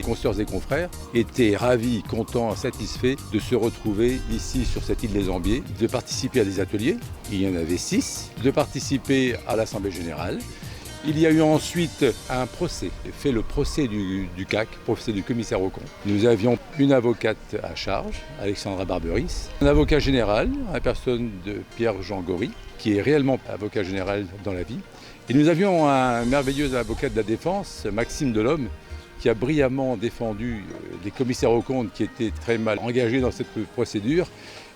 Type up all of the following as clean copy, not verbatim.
consoeurs et confrères étaient ravis, contents, satisfaits de se retrouver ici sur cette île des Ambiers, de participer à des ateliers, il y en avait 6, de participer à l'Assemblée générale. Il y a eu ensuite un procès, fait le procès du CAC, procès du commissaire aux comptes. Nous avions une avocate à charge, Alexandra Barberis, un avocat général, la personne de Pierre-Jean Gory, qui est réellement avocat général dans la vie. Et nous avions un merveilleux avocat de la défense, Maxime Delhomme, qui a brillamment défendu des commissaires aux comptes qui étaient très mal engagés dans cette procédure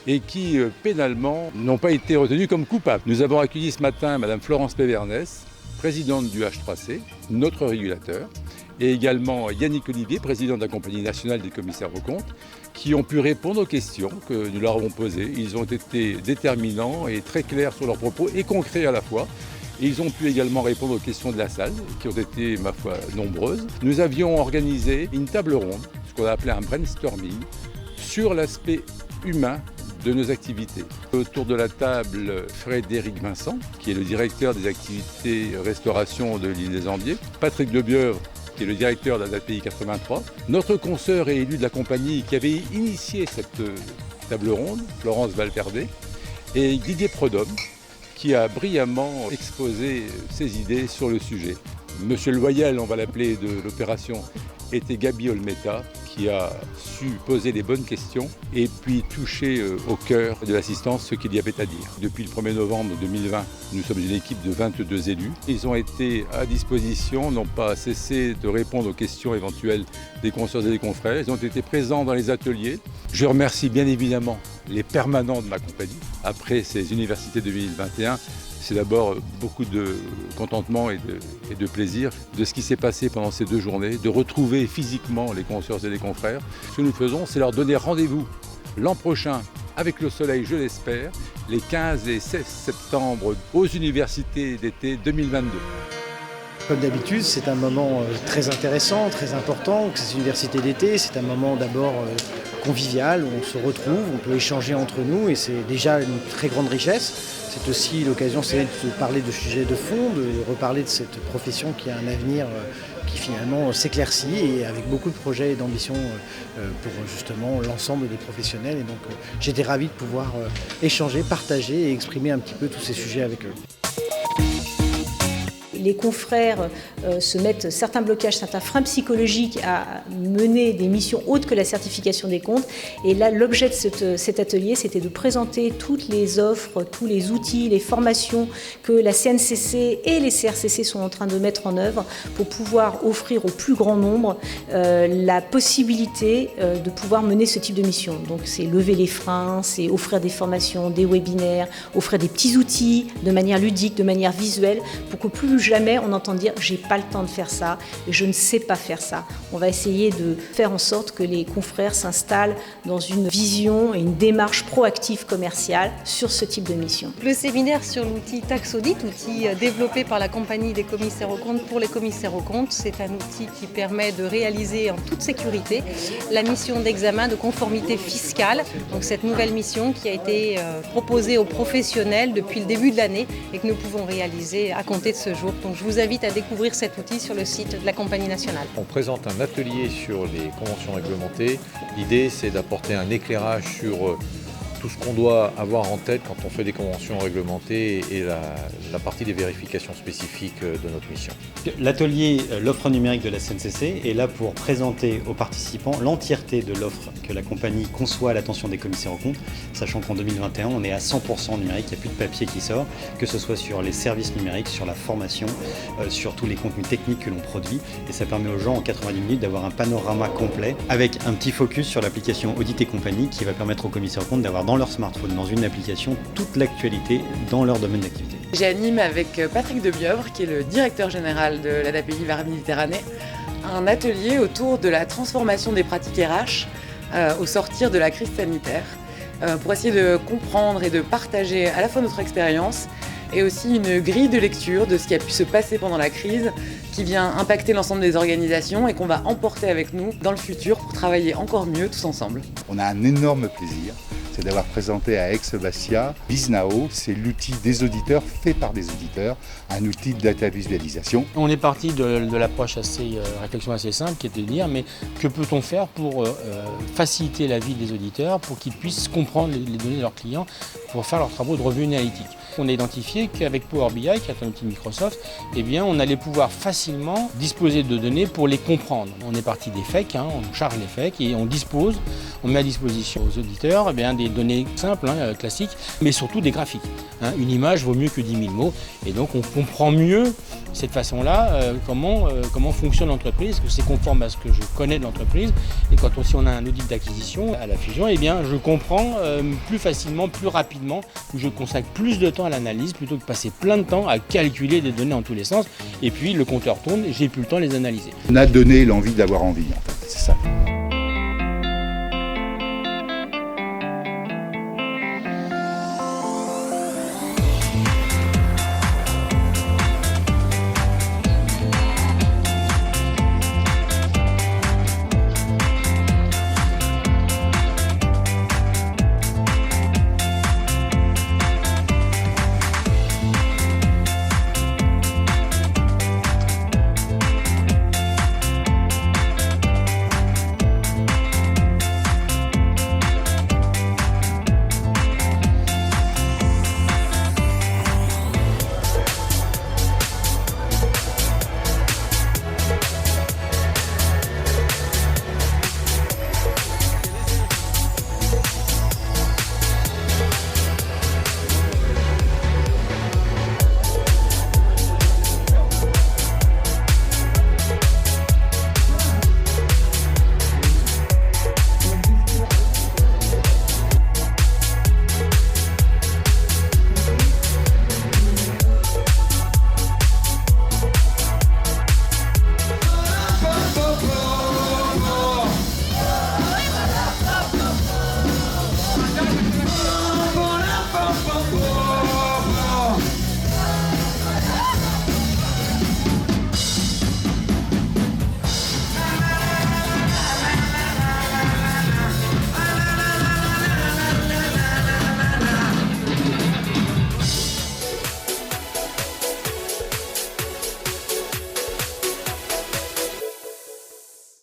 et qui, pénalement, n'ont pas été retenus comme coupables. Nous avons accueilli ce matin Mme Florence Pévernès, présidente du H3C, notre régulateur, et également Yannick Olivier, président de la Compagnie nationale des commissaires aux comptes, qui ont pu répondre aux questions que nous leur avons posées. Ils ont été déterminants et très clairs sur leurs propos et concrets à la fois. Et ils ont pu également répondre aux questions de la salle, qui ont été, ma foi, nombreuses. Nous avions organisé une table ronde, ce qu'on a appelé un brainstorming, sur l'aspect humain de nos activités. Autour de la table, Frédéric Vincent, qui est le directeur des activités restauration de l'île des Ambiers, Patrick Lebieuvre, qui est le directeur de la API 83, notre consoeur et élu de la compagnie qui avait initié cette table ronde, Florence Valverde, et Didier Prudhomme, qui a brillamment exposé ses idées sur le sujet. Monsieur le loyal, on va l'appeler, de l'opération, était Gabi Olmeta, qui a su poser les bonnes questions et puis toucher au cœur de l'assistance ce qu'il y avait à dire. Depuis le 1er novembre 2020, nous sommes une équipe de 22 élus. Ils ont été à disposition, n'ont pas cessé de répondre aux questions éventuelles des consoeurs et des confrères. Ils ont été présents dans les ateliers. Je remercie bien évidemment les permanents de ma compagnie. Après ces universités 2021, c'est d'abord beaucoup de contentement et de plaisir de ce qui s'est passé pendant ces 2 journées, de retrouver physiquement les consoeurs et les confrères. Ce que nous faisons, c'est leur donner rendez-vous l'an prochain, avec le soleil, je l'espère, les 15 et 16 septembre aux universités d'été 2022. Comme d'habitude, c'est un moment très intéressant, très important. Ces universités d'été, c'est un moment d'abord convivial, où on se retrouve, on peut échanger entre nous et c'est déjà une très grande richesse. C'est aussi l'occasion de parler de sujets de fond, de reparler de cette profession qui a un avenir qui finalement s'éclaircit et avec beaucoup de projets et d'ambitions pour justement l'ensemble des professionnels. Et donc j'étais ravi de pouvoir échanger, partager et exprimer un petit peu tous ces sujets avec eux. Les confrères se mettent certains blocages, certains freins psychologiques à mener des missions autres que la certification des comptes. Et là, l'objet de cet atelier, c'était de présenter toutes les offres, tous les outils, les formations que la CNCC et les CRCC sont en train de mettre en œuvre pour pouvoir offrir au plus grand nombre la possibilité de pouvoir mener ce type de mission. Donc c'est lever les freins, c'est offrir des formations, des webinaires, offrir des petits outils de manière ludique, de manière visuelle, pour que plus jamais on entend dire « j'ai pas le temps de faire ça, je ne sais pas faire ça ». On va essayer de faire en sorte que les confrères s'installent dans une vision et une démarche proactive commerciale sur ce type de mission. Le séminaire sur l'outil Tax Audit, outil développé par la compagnie des commissaires aux comptes pour les commissaires aux comptes, c'est un outil qui permet de réaliser en toute sécurité la mission d'examen de conformité fiscale. Donc cette nouvelle mission qui a été proposée aux professionnels depuis le début de l'année et que nous pouvons réaliser à compter de ce jour. Donc je vous invite à découvrir cet outil sur le site de la Compagnie nationale. On présente un atelier sur les conventions réglementées. L'idée, c'est d'apporter un éclairage sur tout ce qu'on doit avoir en tête quand on fait des conventions réglementées et la partie des vérifications spécifiques de notre mission. L'atelier L'offre numérique de la CNCC est là pour présenter aux participants l'entièreté de l'offre que la compagnie conçoit à l'attention des commissaires aux comptes, sachant qu'en 2021, on est à 100% numérique, il n'y a plus de papier qui sort, que ce soit sur les services numériques, sur la formation, sur tous les contenus techniques que l'on produit. Et ça permet aux gens en 90 minutes d'avoir un panorama complet avec un petit focus sur l'application Audit et compagnie qui va permettre aux commissaires aux comptes d'avoir dans leur smartphone, dans une application, toute l'actualité dans leur domaine d'activité. J'anime avec Patrick Lebieuvre, qui est le directeur général de l'ADAPI Var Méditerranée, un atelier autour de la transformation des pratiques RH au sortir de la crise sanitaire, pour essayer de comprendre et de partager à la fois notre expérience et aussi une grille de lecture de ce qui a pu se passer pendant la crise, qui vient impacter l'ensemble des organisations et qu'on va emporter avec nous dans le futur pour travailler encore mieux tous ensemble. On a un énorme plaisir, c'est d'avoir présenté à Aix-Bastia BizNao, c'est l'outil des auditeurs fait par des auditeurs, un outil de data visualisation. On est parti de l'approche réflexion assez simple qui était de dire mais que peut-on faire pour faciliter la vie des auditeurs pour qu'ils puissent comprendre les données de leurs clients pour faire leurs travaux de revue analytique. On a identifié qu'avec Power BI, qui est un outil de Microsoft, eh bien, on allait pouvoir facilement disposer de données pour les comprendre. On est parti des FAQ, on charge les FAQ et on met à disposition aux auditeurs eh bien, des données simples, classiques, mais surtout des graphiques. Une image vaut mieux que 10 000 mots et donc on comprend mieux cette façon-là comment fonctionne l'entreprise, est-ce que c'est conforme à ce que je connais de l'entreprise et quand aussi on a un audit d'acquisition à la fusion, eh bien, je comprends plus facilement, plus rapidement, où je consacre plus de temps à l'analyse plutôt que de passer plein de temps à calculer des données en tous les sens et puis le compteur tourne et j'ai plus le temps de les analyser. On a donné l'envie d'avoir envie en fait.